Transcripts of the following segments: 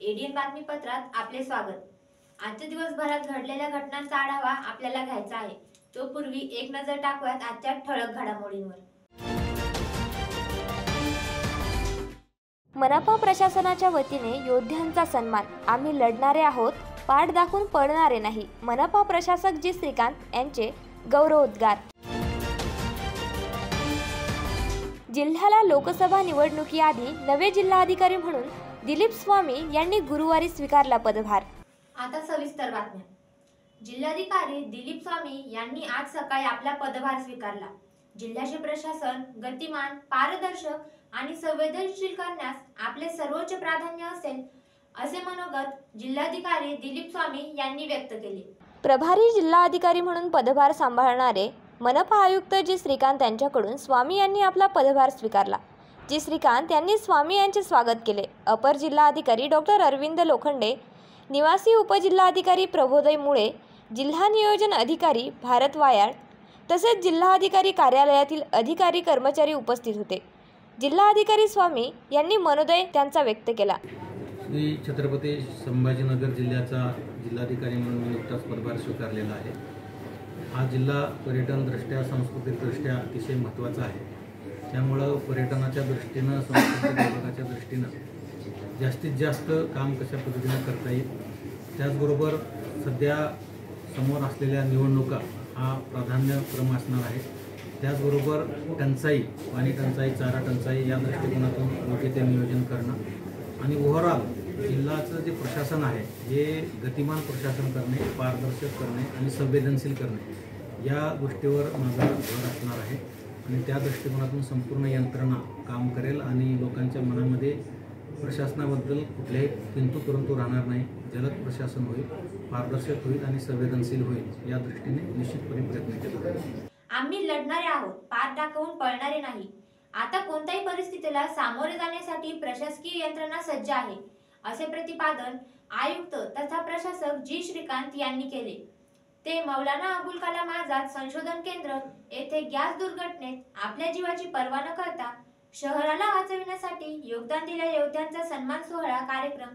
ADN बातमीपत्रात आपले स्वागत। आजच्या दिवसभरात घडलेल्या घटनांचा आढावा आपल्याला घ्यायचा आहे। तो पूर्वी एक नजर टाकूयात आजच्या ठळक घडामोडींवर। मनपा प्रशासनाच्या वतीने योद्ध्यांचा सन्मान। आम्ही लढणारे आहोत, पाठ दाखवून पळणारे नाही। मनपा प्रशासक जी श्रीकांत यांचे गौरवोद्गार। जिल्ह्याला लोकसभा निवडणुकीआधी नवे जिल्हाधिकारी म्हणून दिलीप स्वामी यांनी गुरुवारी स्वीकारला पदभार। आता सविस्तर बातम्या। जिल्हाधिकारी दिलीप स्वामी यांनी आज सकाळी आपला पदभार स्वीकारला। जिल्ह्याचे प्रशासन गतिमान, पारदर्शक आणि संवेदनशील करण्यास आपले सर्वोच्च प्राधान्य असेल, असे मनोगत जिल्हाधिकारी दिलीप स्वामी यांनी व्यक्त केले। प्रभारी जिल्हाधिकारी म्हणून पदभार सांभाळणारे मनपा आयुक्त जी श्रीकांत यांच्याकडून स्वामी यांनी आपला पदभार स्वीकारला। जी श्रीकांत यांनी स्वामी यांचे स्वागत केले। अपर जिल्हाधिकारी डॉक्टर अरविंद लोखंडे, निवासी उपजिल्हाधिकारी प्रबोधय मुळे, जिल्हा नियोजन अधिकारी भारत वायाळ तसेच जिल्हाधिकारी कार्यालयातील अधिकारी कर्मचारी उपस्थित होते। जिल्हाधिकारी स्वामी यांनी मनोदय त्यांचा व्यक्त केला। श्री छत्रपती संभाजीनगर जिल्ह्याचा जिल्हाधिकारी म्हणून नुकताच पदभार स्वीकारलेला आहे। हा जिल्हा पर्यटन दृष्ट्या, सांस्कृतिक दृष्ट्या अतिशय महत्त्वाचा आहे। त्यामुळं पर्यटनाच्या दृष्टीनं, सांस्कृतिक विभागाच्या दृष्टीनं जास्तीत जास्त काम कशा पद्धतीने करता येईल, त्याचबरोबर सध्या समोर असलेल्या निवडणुका हा प्राधान्यक्रम असणार आहे। त्याचबरोबर टंचाई, पाणी टंचाई, चारा टंचाई या दृष्टिकोनातून योग्य ते नियोजन करणं आणि ओव्हरऑल जिल्ह्याचं जे प्रशासन आहे हे गतिमान प्रशासन करणे, पारदर्शक करणे आणि संवेदनशील करणे या गोष्टीवर माझा भर असणार आहे आणि त्या दृष्टिकोनातून संपूर्ण यंत्रणा काम करेल आणि लोकांच्या मनामध्ये प्रशासनाबद्दल कुठल्याही किंतु परंतु राहणार नाही। जलद प्रशासन होईल, पारदर्शक होईल आणि संवेदनशील होईल या दृष्टीने निश्चितपणे प्रयत्न केला जाईल। आम्ही लढणारे आहोत, पाठ दाखवून पळणारे नाही। आता कोणत्याही परिस्थितीला सामोरे जाण्यासाठी प्रशासकीय यंत्रणा सज्ज आहे, असे प्रतिपादन आयुक्त तथा प्रशासक जी श्रीकांत यांनी केले। ते मौलाना अबुल कलाम आझाद संशोधन केंद्र येथे गॅस दुर्घटनेत आपल्या जीवाची पर्वा न करता शहराला वाचविण्यासाठी योगदान दिलेल्या योद्ध्यांचा सन्मान सोहळा कार्यक्रम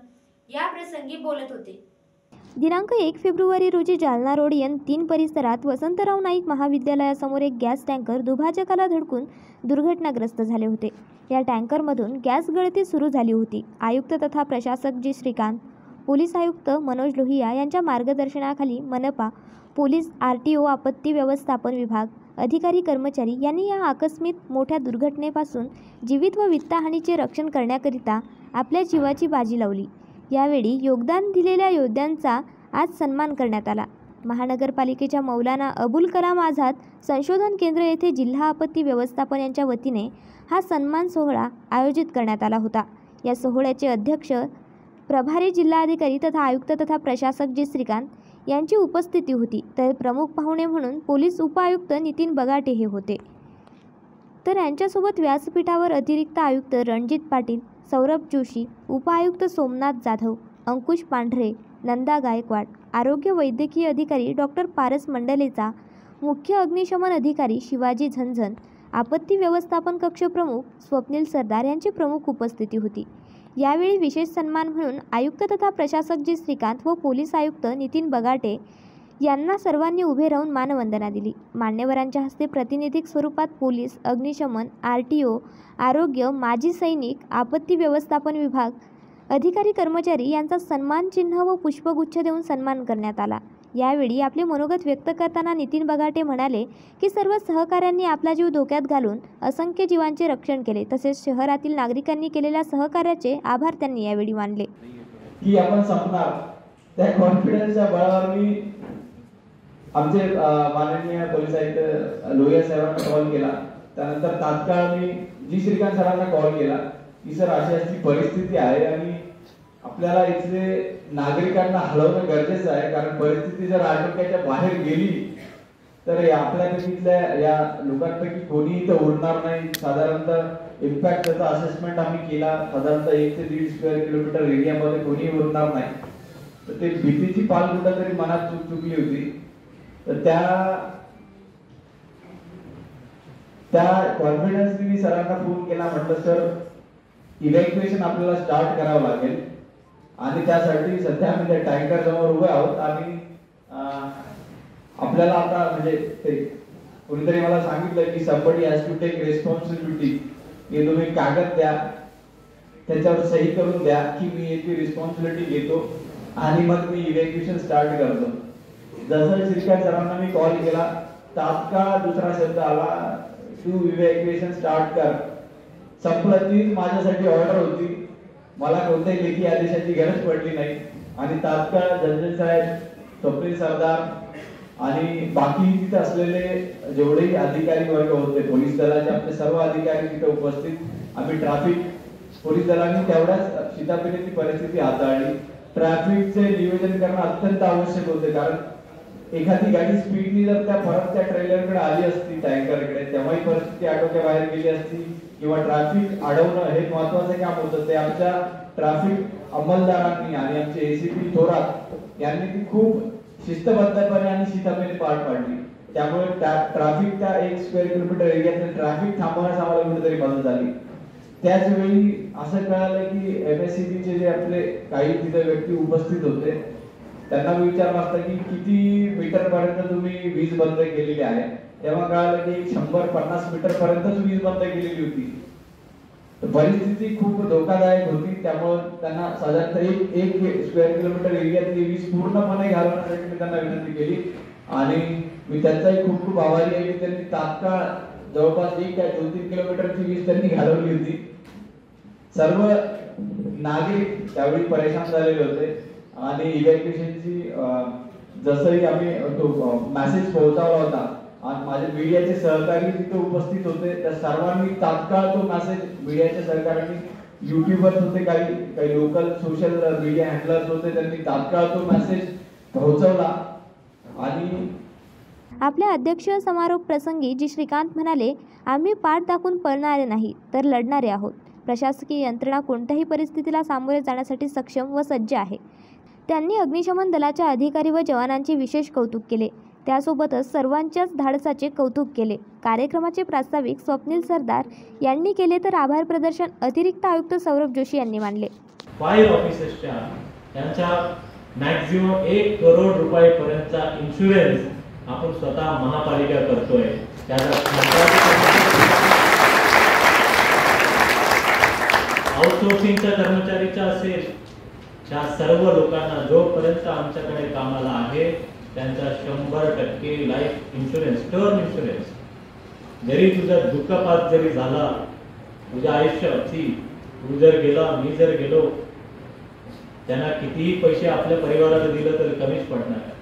या प्रसंगी बोलत होते। दिनांक 1 फेब्रुवारी रोजी जालना रोड N3 परिसरात वसंतराव नाईक महाविद्यालयासमोर एक गॅस टँकर दुभाजकाला धडकून दुर्घटनाग्रस्त झाले होते। या टँकरमधून गॅस गळती सुरू झाली होती। आयुक्त तथा प्रशासक जी श्रीकांत, पोलीस आयुक्त मनोज लोहिया यांच्या मार्गदर्शनाखाली मनपा, पोलीस, RTO, आपत्ती व्यवस्थापन विभाग, अधिकारी कर्मचारी यांनी या आकस्मिक मोठ्या दुर्घटनेपासून जीवित व वित्तहानीचे रक्षण करण्याकरिता आपल्या जीवाची बाजी लावली। यावेळी योगदान दिलेल्या योद्ध्यांचा आज सन्मान करण्यात आला। महानगरपालिकेच्या मौलाना अबुल कलाम आझाद संशोधन केंद्र येथे जिल्हा आपत्ती व्यवस्थापन यांच्या वतीने हा सन्मान सोहळा आयोजित करण्यात आला होता। या सोहळ्याचे अध्यक्ष प्रभारी जिल्हाधिकारी तथा आयुक्त तथा प्रशासक जी श्रीकांत यांची उपस्थिती होती, तर प्रमुख पाहुणे म्हणून पोलीस उपआयुक्त नितीन बगाटे हे होते। तर यांच्यासोबत व्यासपीठावर अतिरिक्त आयुक्त रणजित पाटील, सौरभ जोशी, उपआयुक्त सोमनाथ जाधव, अंकुश पांढरे, नंदा गायकवाड, आरोग्य वैद्यकीय अधिकारी डॉक्टर पारस मंडलेचा, मुख्य अग्निशमन अधिकारी शिवाजी झंझन, आपत्ती व्यवस्थापन कक्ष प्रमुख स्वप्नील सरदार यांची प्रमुख उपस्थिती होती। यावेळी विशेष सन्मान म्हणून आयुक्त तथा प्रशासक जी श्रीकांत व पोलीस आयुक्त नितीन बगाटे यांना सर्वांनी उभे राहून मानवंदना दिली। मान्यवरांच्या हस्ते प्रातिनिधिक स्वरूपात पोलीस, अग्निशमन, RTO, आरोग्य, माजी सैनिक, आपत्ती व्यवस्थापन विभाग, अधिकारी कर्मचारी यांचा सन्मान चिन्ह व पुष्पगुच्छ देऊन सन्मान करण्यात आला। यावेळी आपले मनोगत व्यक्त करताना नितीन बगाटे म्हणाले की सर्व सहकाऱ्यांनी आपला जीव धोक्यात घालून असंख्य जीवांचे रक्षण केले, तसेच शहरातील नागरिकांनी केलेल्या सहकार्याचे आभार त्यांनी यावेळी मानले। की आपण संपणार त्या कॉन्फिडन्सच्या बळावर मी आमचे माननीय पोलीस आयुक्त लोहिया साहेबांना कॉल केला। त्यानंतर तात्काळ मी जी श्रीकांत सरांना कॉल केला की सर अशी परिस्थिती आहे आणि आपल्याला इथले नागरिकांना हलवणं गरजेचं आहे, कारण परिस्थिती जर आटोक्याच्या बाहेर गेली तर आपल्यापैकीतल्या या लोकांपैकी कोणी इथं उरणार नाही. साधारणतः इम्पॅक्ट त्याचा असेसमेंट आम्ही केला, साधारणतः 1 ते 1.5 स्क्वेअर किलोमीटर एरियामध्ये कोणी उरणार नाही. तर ते भीतीची पाल कुठेतरी मनात चुकली होती. तर त्या कॉन्फिडन्सने मी सरांना फोन केला, म्हटलं सर इव्हॅक्युएशन आपल्याला स्टार्ट करावं लागेल आणि त्यासाठी सध्या आम्ही त्या टँकर समोर उभे आहोत आणि आपल्याला आता म्हणजे ते कोणीतरी मला सांगितलं की somebody has to take responsibility, की तुम्ही कागद द्या, त्याच्यावर सही करून द्या की मी याची रिस्पॉन्सिबिलिटी घेतो आणि मग मी इव्हॅक्युएशन स्टार्ट करतो. जसं श्रीकांत सरांना मी कॉल केला, तात्काळ दुसरा शब्द आला, तू इव्हॅक्युएशन स्टार्ट कर. संपलं. तीच माझ्यासाठी ऑर्डर होती. मला कोणत्याही लेखी आदेशाची गरज पडली नाही आणि तात्काळ जज साहेब, स्वप्नील सरदार आणि बाकी तिथे असलेले जेवढेही अधिकारी वर्ग होते, पोलीस दलाचे आपले सर्व अधिकारी तिथे उपस्थित, आम्ही ट्रॅफिक पोलीस दलाने तेवढ्याच शिताफीने ती परिस्थिती हाताळली. ट्रॅफिकचे नियोजन करणं अत्यंत आवश्यक होते, कारण एखादी गाडी स्पीडनी जर परत त्या ट्रेलरकडे आली असती, टँकरकडे, तेव्हाही परिस्थिती आटोक्याबाहेर गेली असती किंवा ट्रॅफिक अडवणं हे महत्वाचं काम होतं. ते आमच्या ट्रॅफिक अंमलदारांनी आणि आमचे एसीपी थोरात यांनी ती खूप शिस्तबद्धपणे आणि शिस्तीने पार पाडली. त्यामुळे ट्रॅफिक त्या 1 स्क्वेअर किलोमीटर एरियातले ट्रॅफिक थांबवण्यास आम्हाला कुठेतरी मदत झाली. त्याच वेळी असं कळालं की MSCB चे जे आपले काही तिथे व्यक्ती उपस्थित होते, त्यांना विचारलं असतं की किती मीटर पर्यंत तुम्ही वीज बंद केलेली आहे, तेव्हा कळालं की 150 मीटर पर्यंतच वीज बंद केलेली होती. परिस्थिती खूप धोकादायक होती. त्यामुळे त्यांना साधारणतः 1 स्क्वेअर किलोमीटर एरियातली वीज पूर्णपणे घालवण्यासाठी मी त्यांना विनंती केली आणि मी त्यांचाही खूप खूप आभारी आहे की त्यांनी तात्काळ जवळपास 1-2-3 किलोमीटरची वीज त्यांनी घालवली होती. सर्व नागरिक त्यावेळी परेशान झालेले होते आणि इव्हॅक्युएशनची जसंही आम्ही तो मेसेज पोहोचवला होता आणि माझे मीडियाचे सहकारी तिथे उपस्थित होते, त्या सर्वांनी तात्काळ तो मेसेज, मीडियाच्या सहकाऱ्यांनी, युट्यूबर्स होते, काही लोकल सोशल मीडिया हँडलर्स होते, त्यांनी तात्काळ तो मेसेज पोहोचवला. आणि आपल्या अध्यक्ष समारोप प्रसंगी जी श्रीकांत म्हणाले, आम्ही पाठ दाखवून पळणारे नाही तर लढणारे आहोत. प्रशासकीय यंत्रणा कोणत्याही परिस्थितीला सामोरे जाण्यासाठी सक्षम व सज्ज आहे. त्यांनी अग्निशमन दलाच्या अधिकारी व जवानांचे विशेष कौतुक केले. त्यासोबतच सर्वांच्याच धाडसाचे कौतुक केले. कार्यक्रमाचे प्रास्ताविक स्वप्नील सरदार यांनी केले तर आभार प्रदर्शन अतिरिक्त आयुक्त सौरभ जोशी यांनी मानले. फायर ऑफिसर्सच्या त्यांचा मॅक्झिमम 1 करोड रुपयापर्यंतचा इन्शुरन्स आपण स्वतः महापालिका करतोय. आउटसोर्सिंगच्या कर्मचारीचा असेल, त्या सर्व लोकांना जोपर्यंत आमच्याकडे कामाला आहे त्यांचा 100% लाईफ इन्शुरन्स, टर्म इन्शुरन्स. जरी तुझा दुःखपात जरी झाला, तुझ्या आयुष्याची, तू जर गेला, मी जर गेलो, त्यांना कितीही पैसे आपल्या परिवाराला दिलं तर कमीच पडणार आहे.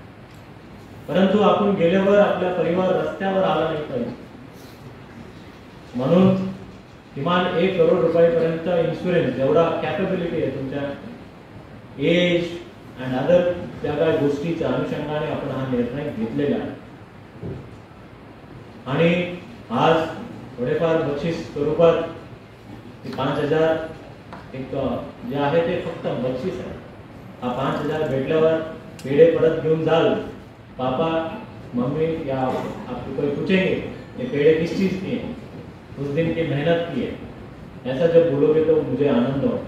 परंतु आपण गेल्यावर आपला परिवार रस्त्यावर आला नाही पाहिजे, म्हणून किमान 1 करोड रुपयापर्यंत इन्शुरन्स, जेवढा कॅपेबिलिटी आहे तुमच्या एज अँड अदर त्या काही गोष्टीच्या अनुषंगाने आपण हा निर्णय घेतलेला आहे. आणि आज थोडेफार बक्षीस स्वरूपात 5,000 एक जे आहे ते फक्त बक्षीस आहे. हा 5,000 भेटल्यावर पेढे परत घेऊन जाल, पापा मम्मी या आप कोई पूछेंगे ये पेड़े किस चीज की है, उस दिन की मेहनत की है, ऐसा जब बोलोगे तो मुझे आनंद हो.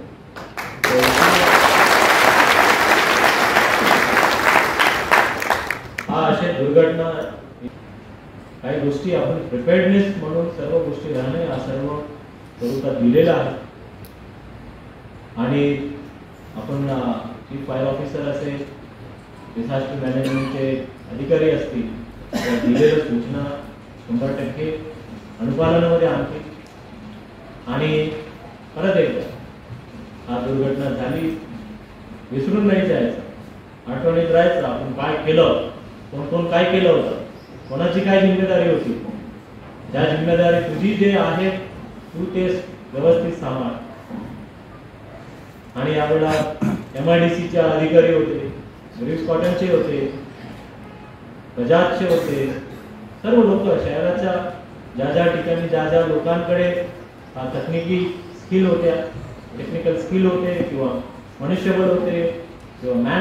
हा अशा दुर्घटना काही गोष्टी आपण प्रिपेअर्डनेस म्हणून सर्व गोष्टी राहणे हा सर्व स्वरूपात दिलेला आहे. आणि आपण चीफ फायर ऑफिसर असेल, डिझास्टर मॅनेजमेंटचे अधिकारी असतील, त्या दिलेल्या सूचना 100% अनुपालनामध्ये आणतील. आणि परत एकदा हा दुर्घटना झाली विसरून नाही जायचं, आठवणीत राहायचं आपण काय केलं, कोण काय केलं होतं, कोणाची काय जिम्मेदारी होती. त्या जिम्मेदारी तुझी जे आहे तू ते व्यवस्थित सांभाळ. आणि यावेळेला MIDCचे अधिकारी होते, ग्रीव्स कॉटनचे होते, बजाजचे होते, सर्व लोक शहराच्या ज्या ठिकाणी ज्या लोकांकडे तकनिकी स्किल होत्या, टेक्निकल स्किल होते किंवा मनुष्यबळ होते किंवा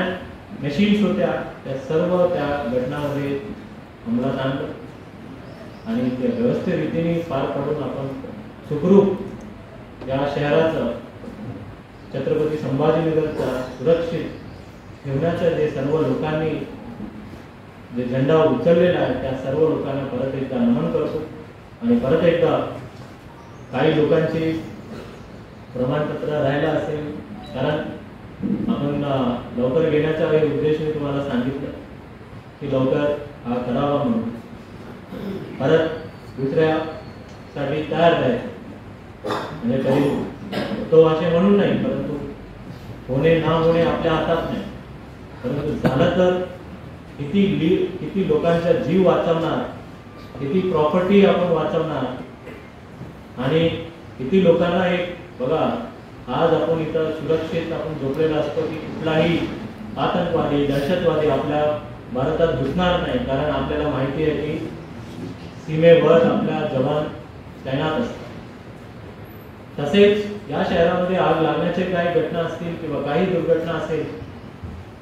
मशीन्स होत्या, त्या सर्व त्या घटनामध्ये अंमलात आणलं आणि त्या व्यवस्थित रीतीने पार पाडून आपण सुखरूप या शहराचं, छत्रपती संभाजीनगरचा सुरक्षित ठेवण्याच्या जे सर्व लोकांनी जे झेंडा उचललेला आहे त्या सर्व लोकांना परत एकदा नमन करतो आणि परत एकदा काही लोकांची प्रमाणपत्र राहिला असेल, कारण आपण लवकर घेण्याचा उद्देश मी तुम्हाला सांगितलं की लवकर हा करावा म्हणून परत दुसऱ्यासाठी तयार राहायचं, म्हणजे तरी तो असे म्हणून नाही, परंतु होणे ना होणे आपल्या हातात नाही, परंतु झालं तर किती लोकांचा जीव वाचवणार, किती प्रॉपर्टी आपण वाचवणार आणि किती लोकांना एक बघा, आज आपण इथं सुरक्षित आपण झोपलेला असतो की कुठलाही आतंकवादी, दहशतवादी आपल्या भारतात घुसणार नाही, कारण आपल्याला माहिती आहे की सीमेवर आपल्या जवान तैनात असतात. तसेच या शहरामध्ये आग लागण्याचे काही घटना असतील किंवा काही दुर्घटना असेल,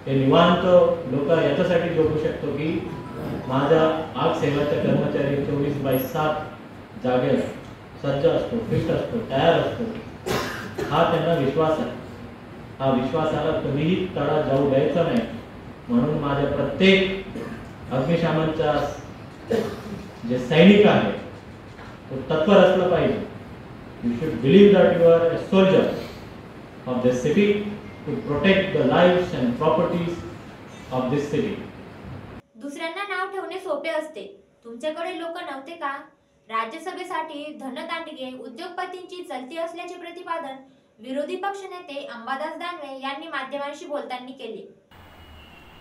हे निवांत लोक याच्यासाठी झोपू शकतो की माझा आग सेवाचा कर्मचारी 24/7 जागे सज्ज असतो, फिट असतो, तयार असतो. हा त्यांना विश्वास आहे. हा विश्वासाला कधीही तडा जाऊ द्यायचा नाही, म्हणून माझ्या प्रत्येक अग्निशमनचा जे सैनिक आहे तो तत्पर असला पाहिजे. You should believe that you are a soldier of this city to protect the lives and properties of this city. दुसऱ्यांना नाव ठेवणे सोपे असते. तुमच्याकडे लोक नव्हते का? राज्यसभेसाठी धनदांडगे उद्योगपतींची चलती असल्याचे प्रतिपादन विरोधी पक्षनेते अंबादास दानवे यांनी माध्यमांशी बोलताना केले.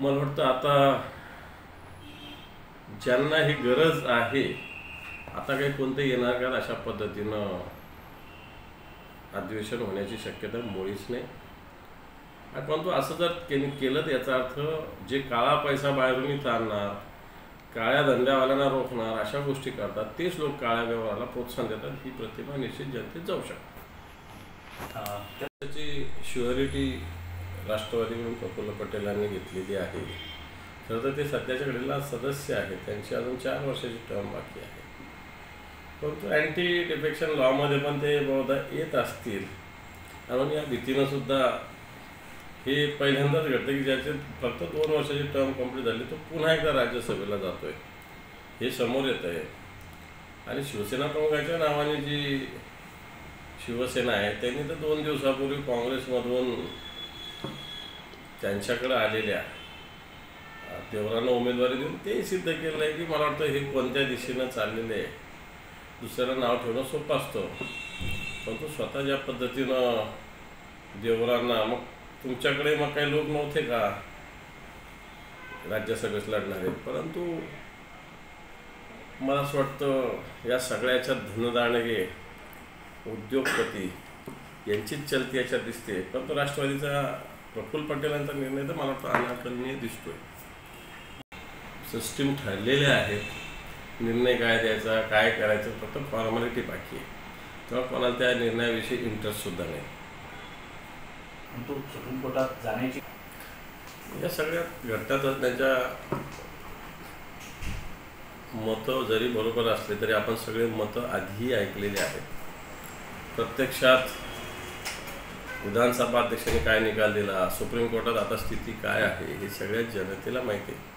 मला वाटतं आता ज्यांना ही गरज आहे, आता काही कोणते येणार का अशा पद्धतीनं अधिवेशन होण्याची शक्यता मुळीच नाही. परंतु असं जर केलं तर याचा अर्थ जे काळा पैसा बाहेरून इथं आणणार, काळ्या धंद्यावाल्यांना रोखणार, अशा गोष्टी करतात, तेच लोक काळ्या व्यवहाराला प्रोत्साहन देतात. ही प्रतिमा निश्चित जनतेत जाऊ शकते. त्याची श्युअरिटी राष्ट्रवादीकडून प्रफुल्ल पटेलांनी घेतलेली आहे. खरं तर ते सध्याच्या घडीला सदस्य आहेत, त्यांची अजून 4 वर्षाची टर्म बाकी आहे. परंतु अँटी डिफेक्शन लॉमध्ये पण ते बहुधा येत असतील, म्हणून या भीतीनं सुद्धा हे पहिल्यांदाच घडतं की ज्याचे फक्त 2 वर्षाची टर्म कंप्लीट झाली तो पुन्हा एकदा राज्यसभेला जातोय, हे समोर येत आहे. आणि शिवसेना प्रमुखाच्या नावाने जी शिवसेना आहे त्यांनी तर 2 दिवसापूर्वी काँग्रेसमधून त्यांच्याकडे आलेल्या देवरांना उमेदवारी देऊन ते सिद्ध केलं आहे की मला वाटतं हे कोणत्या दिशेनं चाललेलं आहे. दुसऱ्याला नाव ठेवणं सोपं असतं, परंतु स्वतः ज्या पद्धतीनं देवरांना, मग तुमच्याकडे मग काही लोक नव्हते का राज्यसभेत लढणारे? परंतु मला असं वाटतं या सगळ्याच्या धनदांडगे उद्योगपती यांचीच चलती याच्यात दिसते. परंतु राष्ट्रवादीचा प्रफुल्ल पटेलांचा निर्णय तर मला वाटतं अनाकलनीय दिसतोय. सिस्टीम ठरलेले आहेत, निर्णय काय द्यायचा, काय करायचं, फक्त फॉर्मॅलिटी बाकी आहे. तेव्हा कोणाला त्या निर्णयाविषयी इंटरेस्टसुद्धा नाही. तो सुप्रीम कोर्टात जाण्याची या सगळ्या घटनातच त्यांच्या मतं जरी बरोबर असले तरी आपण सगळे मतं आधीही ऐकलेली आहेत. प्रत्यक्षात विधानसभा अध्यक्षांनी काय निकाल दिला, सुप्रीम कोर्टात आता स्थिती काय आहे, हे सगळ्या जनतेला माहिती आहे.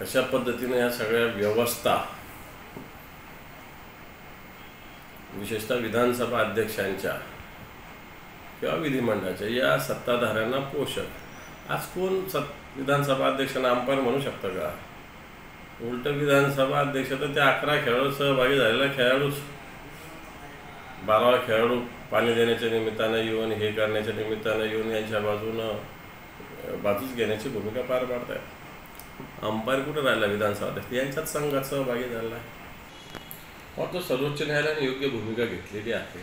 अशा पद्धतीने या सगळ्या व्यवस्था, विशेषतः विधानसभा अध्यक्षांच्या किंवा विधिमंडळाच्या या सत्ताधाऱ्यांना पोषक. आज कोण विधानसभा अध्यक्षांना अंपायर म्हणू शकतं का? उलट विधानसभा अध्यक्ष तर त्या 11 खेळाडू सहभागी झालेला खेळाडूच 12वा खेळाडू पाणी देण्याच्या निमित्तानं येऊन, हे करण्याच्या निमित्तानं येऊन यांच्या बाजूच घेण्याची भूमिका पार पाडत आहे. अंपायर कुठं राहिला? विधानसभा अध्यक्ष यांच्याच संघात सहभागी झाला आहे. तो सर्वोच्च न्यायालयाने योग्य भूमिका घेतलेली आहे.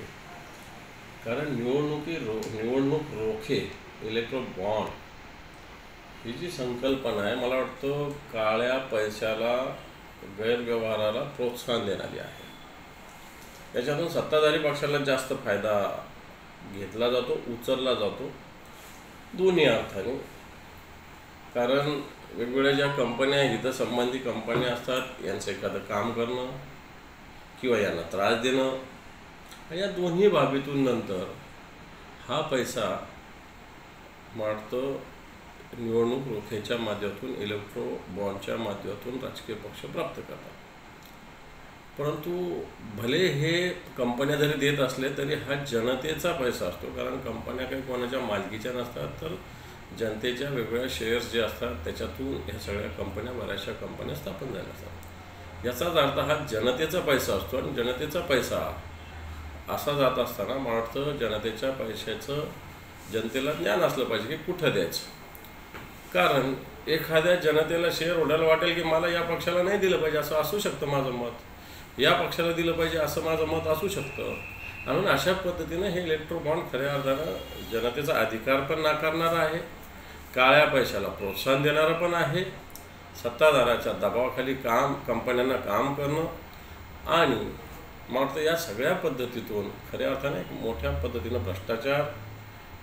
कारण निवडणूक रोखे इलेक्ट्रो बॉन्ड ही जी संकल्पना आहे, मला वाटतं काळ्या पैशाला, गैरव्यवहाराला प्रोत्साहन देणारी आहे. याच्यातून सत्ताधारी पक्षाला जास्त फायदा घेतला जातो, उचलला जातो दोन्ही अर्थाने. कारण वेगवेगळ्या ज्या कंपन्या, हितसंबंधी कंपन्या असतात, यांचं एखादं काम करणं किंवा यांना त्रास देणं, या दोन्ही बाबीतून नंतर हा पैसा वाटतं निवडणूक रोख्याच्या माध्यमातून, इलेक्ट्रो बॉन्डच्या माध्यमातून राजकीय पक्ष प्राप्त करतात. परंतु भले हे कंपन्या जरी देत असले तरी हा जनतेचा पैसा असतो. कारण कंपन्या काही कोणाच्या मालकीच्या नसतात, तर जनतेच्या वेगवेगळ्या शेअर्स जे असतात त्याच्यातून ह्या सगळ्या कंपन्या, बऱ्याचशा कंपन्या स्थापन झाल्या असतात. याचाच अर्थ हा जनतेचा पैसा असतो. आणि जनतेचा पैसा असा जात असताना मला वाटतं जनतेच्या पैशाचं जनतेला ज्ञान असलं पाहिजे की कुठं द्यायचं. कारण एखाद्या जनतेला शेअर होल्डरला वाटेल की मला या पक्षाला नाही दिलं पाहिजे, असं असू शकतं माझं मत, या पक्षाला दिलं पाहिजे असं माझं मत असू शकतं. म्हणून अशा पद्धतीनं हे इलेक्ट्रो बॉन्ड खऱ्या अर्थानं जनतेचा अधिकार पण नाकारणारा आहे, काळ्या पैशाला प्रोत्साहन देणारं पण आहे, सत्ताधाराच्या दबावाखाली कंपन्यांना काम करणं, आणि मला वाटतं या सगळ्या पद्धतीतून खऱ्या अर्थाने एक मोठ्या पद्धतीनं भ्रष्टाचार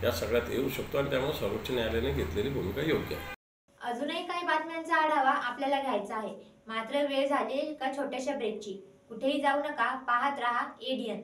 या सगळ्यात येऊ शकतो. आणि त्यामुळे सर्वोच्च न्यायालयाने घेतलेली भूमिका योग्य आहे. अजूनही काही बातम्यांचा आढावा आपल्याला घ्यायचा आहे, मात्र वेळ झाली एका छोट्याशा ब्रेकची. कुठेही जाऊ नका, पाहत रहा ADN.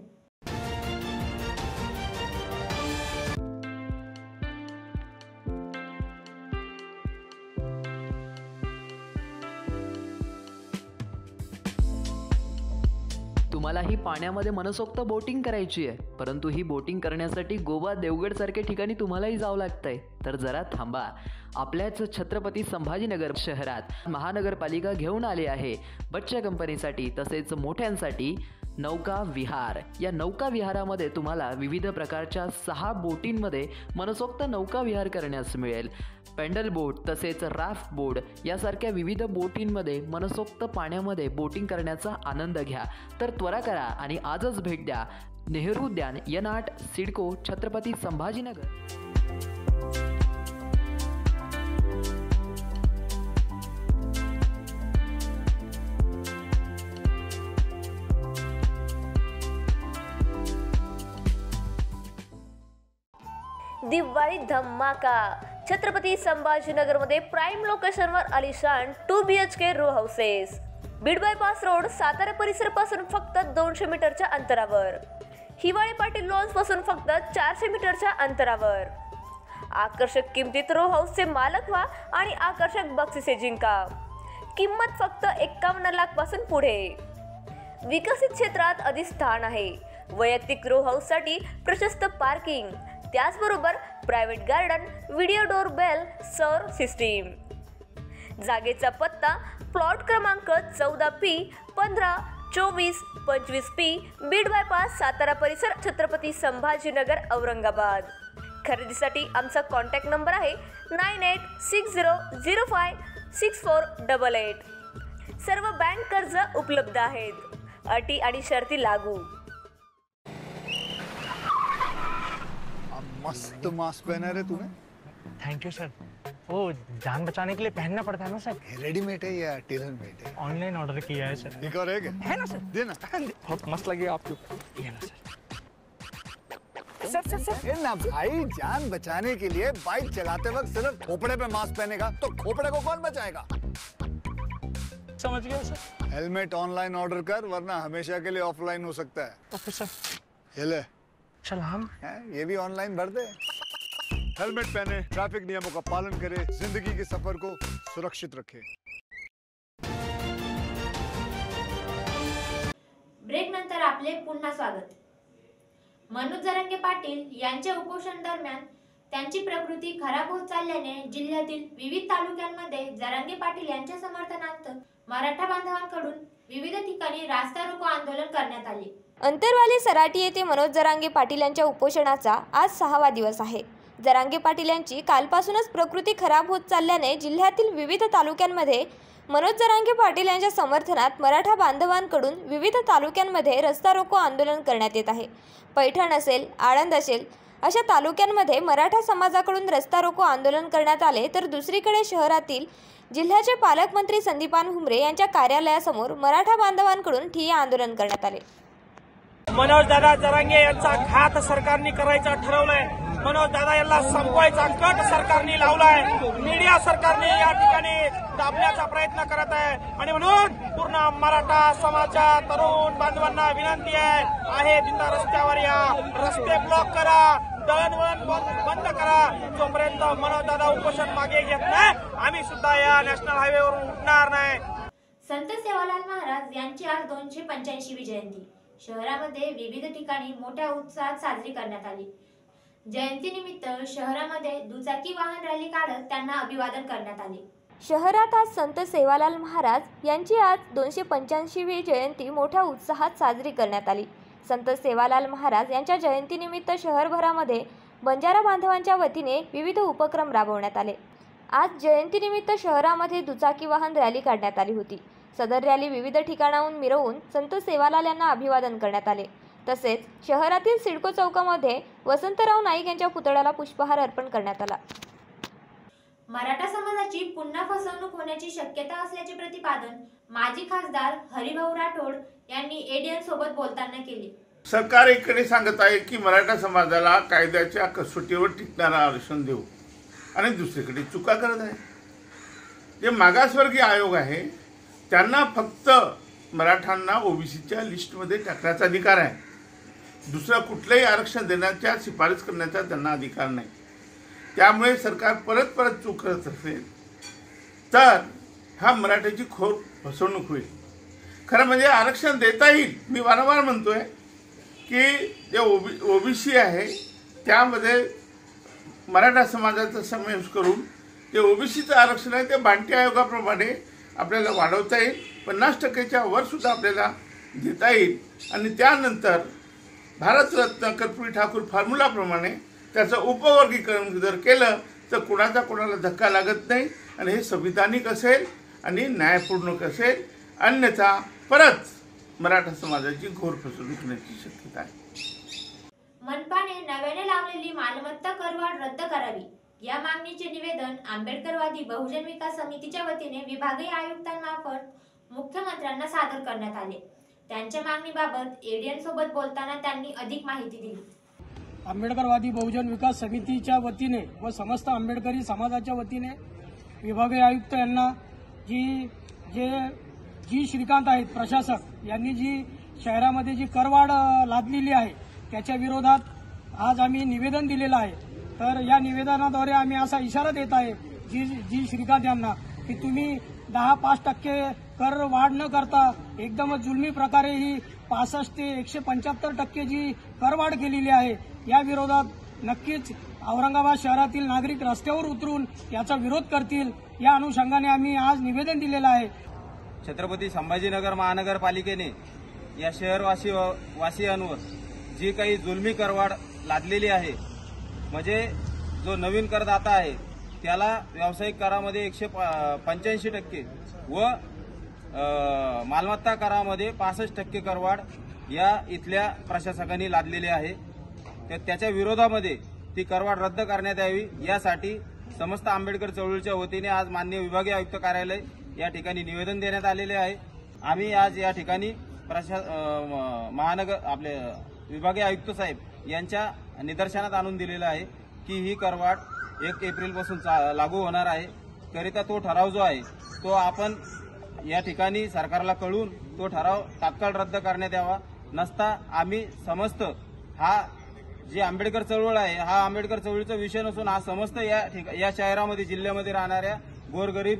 तुम्हालाही पाण्यामध्ये मनसोक्त बोटिंग करायची आहे, परंतु ही बोटिंग करण्यासाठी गोवा, देवगड सारख्या ठिकाणी तुम्हालाही जावं लागतंय. तर जरा थांबा. आपल्याच छत्रपती संभाजीनगर शहरात महानगरपालिका घेऊन आली आहे बच्चा कंपनीसाठी तसेच मोठ्यांसाठी नौका विहार. या नौका विहारामध्ये तुम्हाला विविध प्रकारच्या 6 बोटींमध्ये मनसोक्त नौका विहार करण्यास मिळेल. पेंडल बोट तसेच राफ्ट बोट यासारख्या विविध बोटींमध्ये मनसोक्त पाण्यामध्ये बोटिंग करण्याचा आनंद घ्या. तर त्वरा करा आणि आजच भेट द्या नेहरू उद्यान, यनाट, सिडको, छत्रपती संभाजीनगर. दिवाळी धमाका. छत्रपती संभाजीनगरमध्ये प्राईम लोकेशनवर आलिशान 2 BHK row houses. Beed bypass road, Satara परिसरापासून फक्त 200 मीटरच्या अंतरावर. हिवाळी पाटील लॉन्स पासून फक्त 400 मीटरच्या अंतरावर. आकर्षक किमतीत रो हाऊसचे मालक व्हा आणि आकर्षक बक्षिसे जिंका. किंमत फक्त 51 लाख पासून पुढे. विकसित क्षेत्रात अधिष्ठान आहे. वैयक्तिक रो हाऊससाठी प्रशस्त पार्किंग, त्याचबरोबर private garden, video doorbell, सौर सिस्टीम. जागेचा पत्ता प्लॉट क्रमांक 14P 152425P, Beed bypass, Satara परिसर, छत्रपती संभाजीनगर, औरंगाबाद. खरेदीसाठी आमचा कॉन्टॅक्ट नंबर आहे 9860056488. सर्व बँक कर्ज उपलब्ध आहेत. अटी आणि शर्ती लागू. मस्त मास्क पहना रे तूने. Thank you sir. वो जान बचाने के लिए पहनना पड़ता है ना सर. रेडीमेड है या टेलर मेड है? ऑनलाइन ऑर्डर किया है सर. एक और है क्या? है ना सर. देना. बहुत मस्त लगे आपको. ये ना सर. सर ना भाई, जान बचाने के लिए बाइक चलाते वक्त सिर्फ खोपड़े पे मास्क पहनेगा तो खोपड़े को कौन बचाएगा? समझ गया सर. हेलमेट ऑनलाइन ऑर्डर कर, वरना हमेशा के लिए ऑफलाइन हो सकता है. Okay sir. ये ले. चल हम ये भी ऑनलाइन भर दे. हेलमेट पहने, ट्रैफिक नियमों का पालन करे, जिंदगी के सफर को सुरक्षित रखे. ब्रेक नंतर आपले पुन्हा स्वागत. मनोज जरांगे पाटील यांच्या उपोषण दरम्यान त्यांची प्रकृती खराब होत चालल्याने जिल्ह्यातील विविध तालुक्यांमध्ये जरांगे पाटील यांच्या समर्थनार्थ मराठा बांधवांकडून विविध ठिकाणी रास्ता रोको आंदोलन करण्यात आले. अंतरवाली सराटी येथे मनोज जरांगे पाटील यांच्या उपोषणाचा आज 6वा दिवस आहे. जरांगे पाटील यांची कालपासूनच प्रकृती खराब होत चालल्याने जिल्ह्यातील विविध तालुक्यांमध्ये मनोज जरांगे पाटील यांच्या समर्थनात मराठा बांधवांकडून विविध तालुक्यांमध्ये रस्ता रोको आंदोलन करण्यात येत आहे। पैठण असेल, आळंद असेल अशा तालुक्यांमध्ये मराठा समाजाकडून रस्ता रोको आंदोलन करण्यात आले, तर दुसरीकडे शहरातील जिल्ह्याचे पालकमंत्री संदीपान हुमरे यांच्या कार्यालयासमोर मराठा बांधवांकडून ठिय्या आंदोलन करण्यात आले। मनोज दादा जरांगे यांचा घात सरकारने करायचा ठरवलाय। मनोज दादा यांना संपवायचा कट सरकारने लावलाय। मीडिया सरकारने या ठिकाणी दाबण्याचा प्रयत्न करत आहे आणि म्हणून पूर्ण मराठा समाजाच्या तरुण बांधवांना विनंती आहे तिथं रस्त्यावर या, रस्ते ब्लॉक करा, दळणवळण बंद करा। जोपर्यंत मनोज दादा उपोषण मागे घेत नाही, आम्ही सुद्धा या नॅशनल हायवेवरून उठणार नाही। संत सेवालाल महाराज यांची आज 285वी जयंती शहरामध्ये विविध ठिकाणी मोठ्या उत्साहात साजरी करण्यात आली। जयंतीनिमित्त शहरामध्ये दुचाकी वाहन रॅली काढत त्यांना अभिवादन करण्यात आले। शहरात आज संत सेवालाल महाराज यांची आज 285वी जयंती मोठ्या उत्साहात साजरी करण्यात आली। संत सेवालाल महाराज यांच्या जयंतीनिमित्त शहरभरामध्ये बंजारा बांधवांच्या वतीने विविध उपक्रम राबवण्यात आले। आज जयंतीनिमित्त शहरामध्ये दुचाकी वाहन रॅली काढण्यात आली होती। सदर रॅली विविध ठिकाणाहून मिरवून संत सेवालाल यांना अभिवादन करण्यात आले। तसेच शहरातील सिडको चौकामध्ये वसंतराव नाईक यांच्या पुतळ्याला पुष्पहार अर्पण करण्यात आला। मराठा समाजाची पुन्हा फसवणूक होण्याची शक्यता असल्याचे प्रतिपादन माजी खासदार हरिभाऊ राठोड यांनी एडीएन सोबत बोलताना केले। सरकार एकीकडे सांगत आहे की मराठा समाजाला कायद्याच्या कसोटीवर टिकणारा आरक्षण देऊ आणि दुसरीकडे चुका करत आहे। जे मागासवर्गीय आयोग आहे त्यांना फक्त मराठांना ओबीसीच्या लिस्टमध्ये टाकण्याचा अधिकार आहे, दुसरं कुठलंही आरक्षण देण्याच्या शिफारस करण्याचा त्यांना अधिकार नाही। त्यामुळे सरकार परत परत चूक करत असेल तर हा मराठ्याची खोर फसवणूक होईल। खरं म्हणजे आरक्षण देता येईल, मी वारंवार म्हणतोय की जे ओबीसी आहे त्यामध्ये मराठा समाजाचा समावेश करून जे ओबीसीचं आरक्षण आहे ते बांटी आयोगाप्रमाणे आपल्याला वाढवता येईल, 50%च्या वर सुद्धा आपल्याला देता येईल आणि त्यानंतर भारतरत्न कर्पूरी ठाकूर फॉर्म्युलाप्रमाणे त्याचं उपवर्गीकरण जर केलं तर कोणाचा कोणाला धक्का लागत नाही आणि हे संविधानिक असेल आणि न्यायपूर्ण असेल, अन्यथा परत मराठा समाजाची घोर फसवणूक होण्याची शक्यता आहे। मनपाने नव्याने लावलेली मालमत्ता करवाढ रद्द करावी या मागणीचे निवेदन आंबेडकरवादी बहुजन विकास समितीच्या वतीने विभागीय आयुक्तांमार्फत मुख्यमंत्र्यांना सादर करण्यात आले। त्यांच्या मागणीबाबत एडीएन सोबत बोलताना त्यांनी अधिक माहिती दिली। आंबेडकरवादी बहुजन विकास समितीच्या वतीने व समस्त आंबेडकरी समाजाच्या वतीने विभागीय आयुक्त यांना जी श्रीकांत आहेत प्रशासक यांनी जी शहरामध्ये जी करवाढ लादलेली आहे त्याच्या विरोधात आज आम्ही निवेदन दिलेलं आहे। तर या निवेदनाद्वारे आम्ही असा इशारा देत आहे जी श्रीकांत यांना की तुम्ही 10-5% कर वाढ न करता एकदमच जुलमी प्रकारे ही 65 ते 175% जी करवाढ केलेली आहे या विरोधात नक्कीच औरंगाबाद शहरातील नागरिक रस्त्यावर उतरून याचा विरोध करतील। या अनुषंगाने आम्ही आज निवेदन दिलेलं आहे। छत्रपती संभाजीनगर महानगरपालिकेने या शहरवासियांवर जी काही जुलमी करवाढ लादलेली आहे, म्हणजे जो नवीन करदाता आहे त्याला व्यावसायिक करामध्ये 185% व मालमत्ता करामध्ये 65% करवाढ या इथल्या प्रशासकांनी लादलेली आहे। तर त्याच्या विरोधामध्ये ती करवाढ रद्द करण्यात यावी यासाठी समस्त आंबेडकर चळवळीच्या वतीने आज माननीय विभागीय आयुक्त कार्यालय या ठिकाणी निवेदन देण्यात आलेले आहे। आम्ही आज या ठिकाणी आपले विभागीय आयुक्त साहेब यांच्या निदर्शनात आणून दिलेलं आहे की ही करवाढ 1 एप्रिलपासून लागू होणार आहे। करिता तो ठराव जो आहे तो आपण या ठिकाणी सरकारला कळवून तो ठराव तात्काळ रद्द करण्यात यावा, नसता आम्ही समस्त हा जी आंबेडकर चळवळ आहे हा आंबेडकर चळवळीचा विषय नसून हा समस्त या शहरामध्ये जिल्ह्यामध्ये राहणाऱ्या गोरगरीब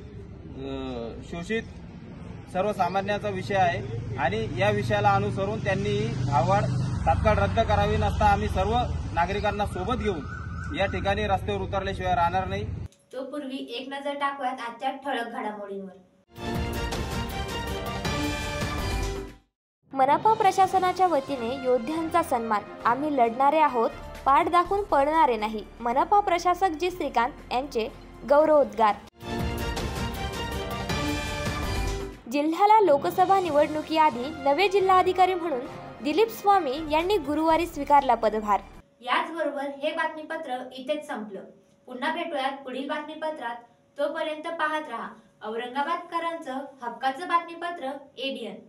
शोषित सर्वसामान्यांचा विषय आहे आणि या विषयाला अनुसरून त्यांनी ही भाववाढ तात्काळ रद्द करावी, नसता आम्ही सर्व नागरिकांना सोबत घेऊन या ठिकाणी रस्त्यावर उतरल्याशिवाय राहणार नाही। तो पूर्वी एक नजर टाकूयात आजच्या ठळक घडामोडींवर। मनपा प्रशासनाच्या वतीने योद्ध्यांचा सन्मान, आम्ही लढणारे आहोत, पाठ दाखवून पळणारे नाही। मनपा प्रशासक जी श्रीकांत यांचे गौरवोद्गार। जिल्ह्याला लोकसभा निवडणुकीआधी नवे जिल्हाधिकारी म्हणून दिलीप स्वामी यांनी गुरुवारी स्वीकारला पदभार. याचबरोबर हे बातमीपत्र इथेच संपलं. पुन्हा भेटूयात पुढील बातमीपत्रात. तोपर्यंत पाहत रहा औरंगाबादकरांचं हक्काचं बातमीपत्र ABN.